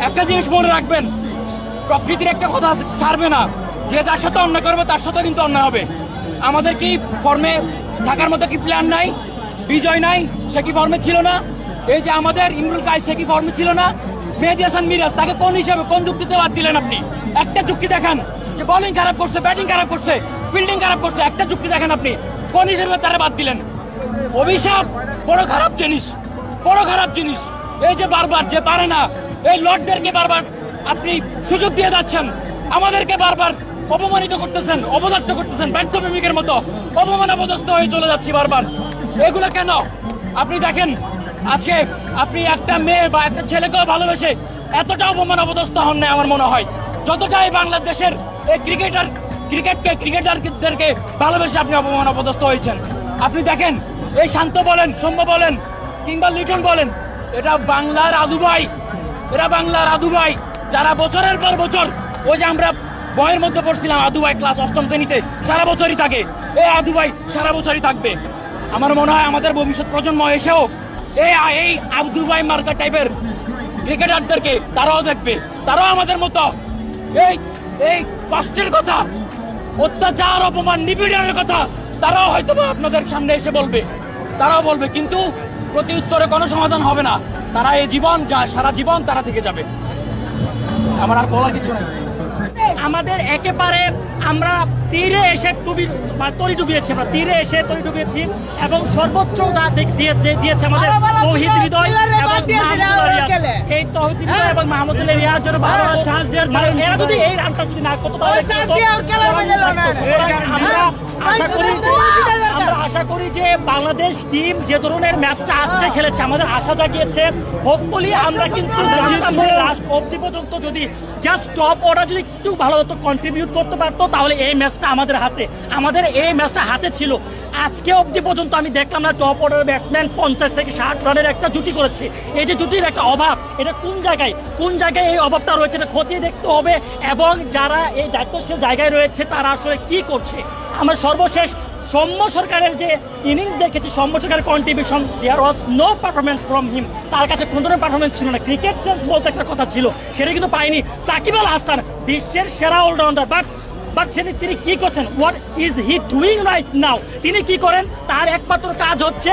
একটা জিনিস মনে রাখবেন, প্রকৃতির একটা কথা আছে, ছাড়বে না। যে যার সাথে অন্যায় করবে তার সাথে কিন্তু অন্যায় হবে। আমাদের কি ফর্মে থাকার মতো কি প্ল্যান নাই? বিজয় নাই, সে কি ফর্মে ছিল না? এই যে আমাদের ইমরুল কায়েস, সে কি ফর্মে ছিল না? মেহেদী হাসান মিরাজ, তাকে কোন হিসাবে কোন যুক্তিতে বাদ দিলেন আপনি? একটা যুক্তি দেখান যে বোলিং খারাপ করছে, ব্যাটিং খারাপ করছে, ফিল্ডিং খারাপ করছে, একটা যুক্তি দেখেন আপনি কোন হিসাবে তারা বাদ দিলেন? অভিশাপ বড় খারাপ জিনিস, বড় খারাপ জিনিস। এই যে বারবার যে পারে না, এই লর্ডদেরকে বারবার আপনি সুযোগ দিয়ে যাচ্ছেন, আমাদেরকে বারবার অপমানিত করতেছেন, অপদার্থ করতেছেন, ব্যর্থ প্রেমিকের মতো অপমান অপদস্থ হয়ে চলে যাচ্ছি বারবার। এগুলো কেন? আপনি দেখেন, আজকে আপনি একটা মেয়ে বা একটা ছেলেকেও ভালোবেসে এতটা অপমান অপদস্থ হন না আমার মনে হয়, যতটাই বাংলাদেশের এই ক্রিকেটারদেরকে ভালোবেসে আপনি অপমান অপদস্থ হয়েছেন। আপনি দেখেন, এই শান্ত বলেন, সৌম্য বলেন, কিংবা লিটন বলেন, এটা বাংলার আদু ভাই, এরা বাংলার আদু ভাই, যারা বছরের পর বছর, ওই যে আমরা বইয়ের মধ্যে পড়ছিলাম আদু ভাই ক্লাস 8ম শ্রেণীতে, সারা বছরই থাকে। এই আদু ভাই সারা বছরই থাকবে। আমার মনে হয় আমাদের ভবিষ্যৎ প্রজন্ম এসেও এই আদু ভাই মার্কা টাইপের ক্রিকেটারদেরকে তারাও দেখবে, তারাও আমাদের মতো এই কষ্টের কথা, অত্যাচার, অপমান, নিপীড়নের কথা তারাও হয়তো আপনাদের সামনে এসে বলবে, তারাও বলবে, কিন্তু প্রতি উত্তরে কোনো সমাধান হবে না। তারা এই জীবন সারা জীবন তারা থেকে যাবে। আমার আর বলার কিছু নেই। আমাদের একেবারে আমরা তীরে এসে তরি ডুবিয়েছি, আমরা তীরে এসে তরি ডুবিয়েছি এবং সর্বোচ্চ দিয়েছে আমাদের তৌহিদ হৃদয় এবং এই তৌহিদ হৃদয় এবং মাহমুদুল্লাহ রিয়াজ জন্য ভালো চান্স দেওয়ার, মানে এরা যদি এই রানটা যদি না করতে পারে, আমরা আশা করি যে বাংলাদেশ টিম যে ধরনের ম্যাচটা আজকে খেলেছে আমাদের আশা জাগিয়েছে। হোপফুলি আমরা কিন্তু জানতাম যে লাস্ট অবধি পর্যন্ত যদি জাস্ট টপ অর্ডার যদি একটু ভালো মতো কন্ট্রিবিউট করতে পারতো তাহলে এই ম্যাচটা আমাদের হাতে, আমাদের এই ম্যাচটা হাতে ছিল। আজকে অবধি পর্যন্ত আমি দেখলাম না টপ অর্ডার ব্যাটসম্যান 50 থেকে 60 রানের একটা জুটি করেছে। এই যে জুটির একটা অভাব, এটা কোন জায়গায় এই অভাবটা রয়েছে এটা খতিয়ে দেখতে হবে, এবং যারা এই দায়িত্বশীল জায়গায় রয়েছে তারা আসলে কি করছে। আমার সর্বশেষ সৌম্য সরকারের যে ইনিংস দেখেছি, সৌম্য সরকারের contribution, there was no performance from him. তার কাছে কোনো ধরনের পারফরমেন্স ছিল না, ক্রিকেট সেন্স বলতে একটা কথা ছিল, সেটা কিন্তু পায়নি। সাকিব আল হাসান বিশ্বের সেরা অলরাউন্ডার, বাট তিনি কি করছেন? What is he doing right now? তিনি কি করেন? তার একমাত্র কাজ হচ্ছে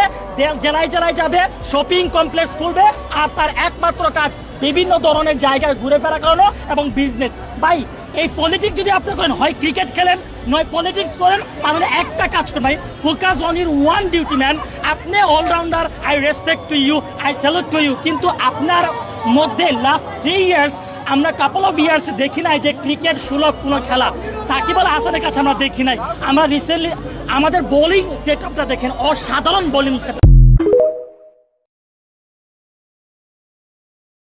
জেলায় যাবে, শপিং কমপ্লেক্স খুলবে, আর তার একমাত্র কাজ বিভিন্ন ধরনের জায়গায় ঘুরে ফেরা করানো এবং বিজনেস। ভাই, এই পলিটিক্স যদি আপনি করেন, হয় ক্রিকেট খেলেন নয় পলিটিক্স করেন, তাহলে একটা কাজ করেন ভাই, focus on your own duty man. আপনি allrounder, I respect to you, I salute to you, কিন্তু আপনার মধ্যে লাস্ট 3 ইয়ার্স আমরা কাপল অফ ইয়ার্স দেখি নাই যে ক্রিকেট সুলভ কোনো খেলা সাকিব আল হাসানের কাছে আমরা দেখি নাই। আমরা রিসেন্টলি আমাদের বোলিং সেট আপটা দেখেন, অসাধারণ বোলিং সেট।